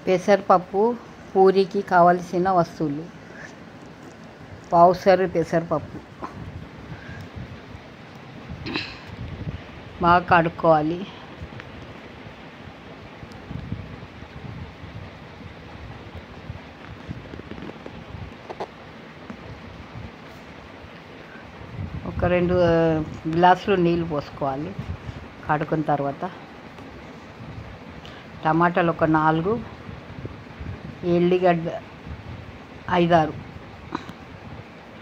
పెసరపప్పు పూరీకి కావలసిన వస్తువులు: పావుసేరు పెసరపప్పు బాగా కడుక్కోవాలి. ఒక 2 గ్లాసులు నీళ్ళు పోసుకోవాలి కడుక్కున్న తర్వాత. టమాటాలు ఒక 4, ఎల్లిగడ్డ 5-6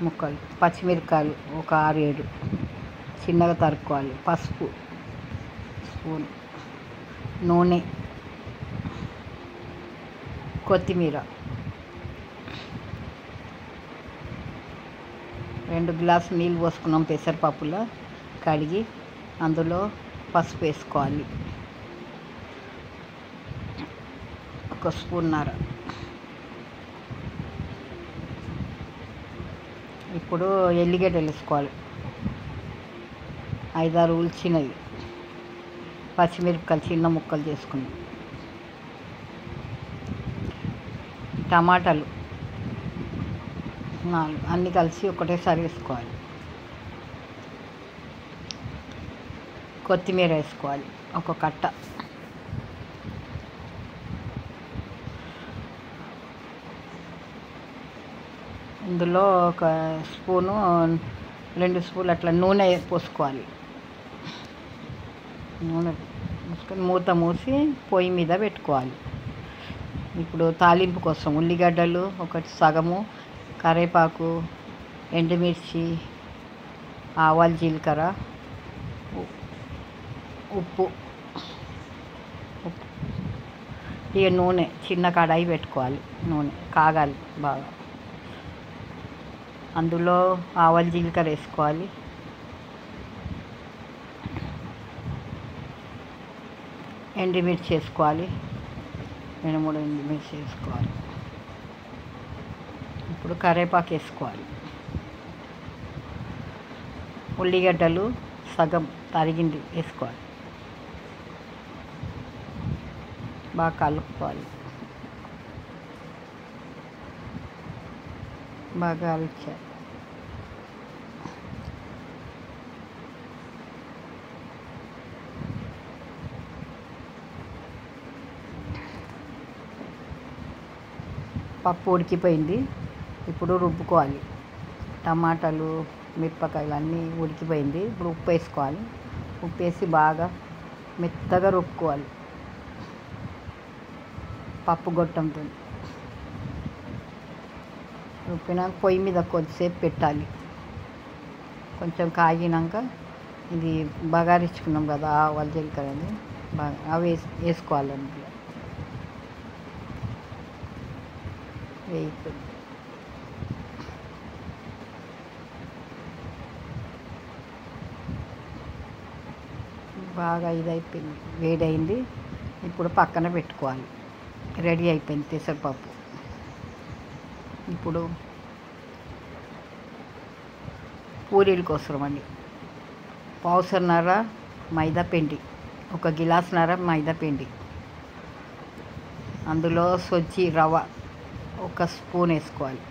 ముక్కలు, పచ్చిమిరపకాయలు ఒక 6-7 చిన్నగా తరుక్కోవాలి. పసుపు స్పూన్, నూనె, కొత్తిమీర, 2 గ్లాసులు నీళ్ళు పోసుకున్నాం పెసరపప్పులో కడిగి. అందులో పసుపు వేసుకోవాలి, 1 స్పూన్నర. ఇప్పుడు ఎల్లిగడ్డలు వేసుకోవాలి, 5-6 ఉల్చినవి. పచ్చిమిరపకాయలు చిన్న ముక్కలు చేసుకున్నాం. టమాటాలు 4 అన్నీ కలిసి ఒకటేసారి వేసుకోవాలి. కొత్తిమీర వేసుకోవాలి, 1 కట్ట. ఇందులో 1 స్పూను 2 స్పూన్లు అట్లా నూనె పోసుకోవాలి. నూనె పోసుకొని మూత మూసి పొయ్యి మీద పెట్టుకోవాలి. ఇప్పుడు తాలింపు కోసం ఉల్లిగడ్డలు 1 సగము, కరివేపాకు, ఎండుమిర్చి, ఆవాలు, జీలకర్ర, ఉప్పు. ఇక నూనె చిన్న కడాయి పెట్టుకోవాలి. నూనె కాగాలి బాగా. అందులో ఆవాలు, జీలకర్ర వేసుకోవాలి. ఎండుమిర్చి వేసుకోవాలి, 2-3 ఎండుమిర్చి వేసుకోవాలి. ఇప్పుడు కరివేపాకు వేసుకోవాలి. ఉల్లిగడ్డలు సగం తరిగింది వేసుకోవాలి. బాగా కలుపుకోవాలి. బాగా కలిచాలి. పప్పు ఉడికిపోయింది. ఇప్పుడు రుబ్బుకోవాలి. టమాటాలు, మిరపకాయలు అన్నీ ఉడికిపోయింది. ఇప్పుడు ఉప్పు వేసుకోవాలి. ఉప్పు వేసి బాగా మెత్తగా రుబ్బుకోవాలి పప్పు గొట్టంతో. రుబ్బినాక పొయ్యి మీద కొద్దిసేపు పెట్టాలి. కొంచెం కాగినాక ఇది బగారించుకున్నాం కదా ఆవాలు, జీలకర్ర, అది బాగా అవి వేసుకోవాలి. అందులో వేయిపోయింది. బాగా ఇదైపోయింది, వేడైంది. ఇప్పుడు పక్కన పెట్టుకోవాలి. రెడీ అయిపోయింది పెసరపప్పు. ఇప్పుడు పూరీల కోసం అండి, పావుసన్నర మైదా పిండి, 1 గిలాసున్నర మైదా పిండి. అందులో సొజ్జి రవ్వ 1 స్పూన్ వేసుకోవాలి.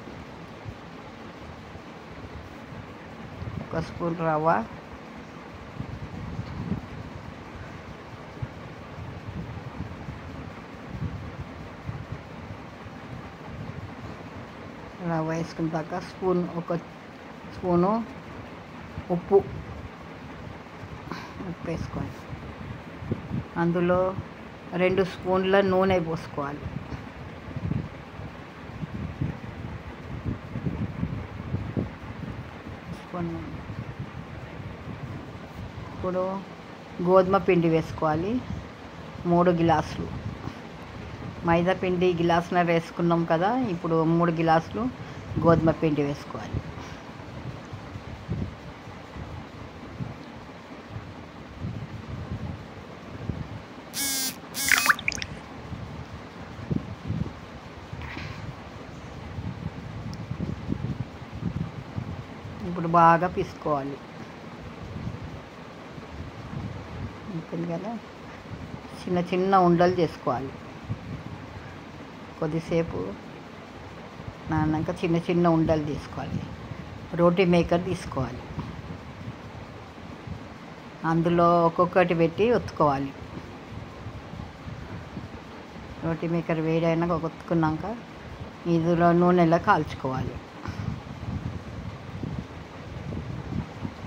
1 స్పూన్ రవ్వ, వేసుకున్న దాకా 1 స్పూను ఉప్పు వేసుకోవాలి. అందులో 2 స్పూన్ల నూనె పోసుకోవాలి. ఇప్పుడు గోధుమ పిండి వేసుకోవాలి, 3 గిలాసులు. మైదా పిండి గిలాసున్నర వేసుకున్నాం కదా, ఇప్పుడు 3 గిలాసులు గోధుమ పిండి వేసుకోవాలి. ఇప్పుడు బాగా పిసుకోవాలి. ఉంటుంది కదా, చిన్న చిన్న ఉండలు చేసుకోవాలి. కొద్దిసేపు నానాక చిన్న చిన్న ఉండలు తీసుకోవాలి. రోటీ మేకర్ తీసుకోవాలి, అందులో ఒక్కొక్కటి పెట్టి ఒత్తుకోవాలి. రోటీ మేకర్ వేడైనాక ఒత్తుకున్నాక ఇందులో నూనెలో కాల్చుకోవాలి.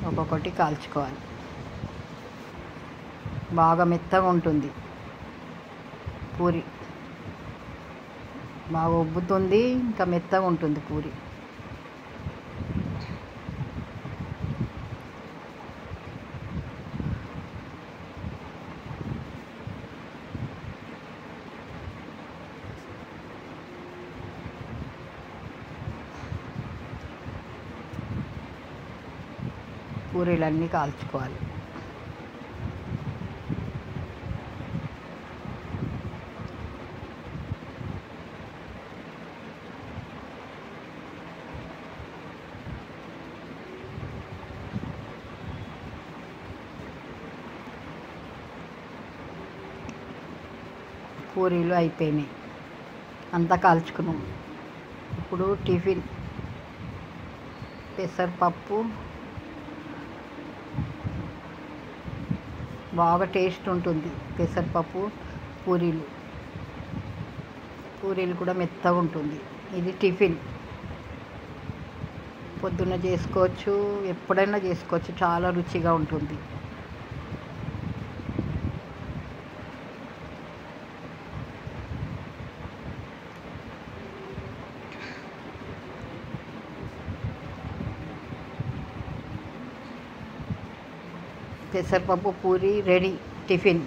ఒక్కొక్కటి కాల్చుకోవాలి. బాగా మెత్తగా ఉంటుంది పూరి, బాగా ఉబ్బుతుంది, ఇంకా మెత్తగా ఉంటుంది పూరి. పూరీలన్నీ కాల్చుకోవాలి. పూరీలు అయిపోయినాయి, అంతా కాల్చుకున్నాం. ఇప్పుడు టిఫిన్ పెసరపప్పు బాగా టేస్ట్ ఉంటుంది. పెసరపప్పు పూరీలు కూడా మెత్తగా ఉంటుంది. ఇది టిఫిన్ పొద్దున్న చేసుకోవచ్చు, ఎప్పుడైనా చేసుకోవచ్చు, చాలా రుచిగా ఉంటుంది. పెసరపప్పు పూరి రెడీ టిఫిన్.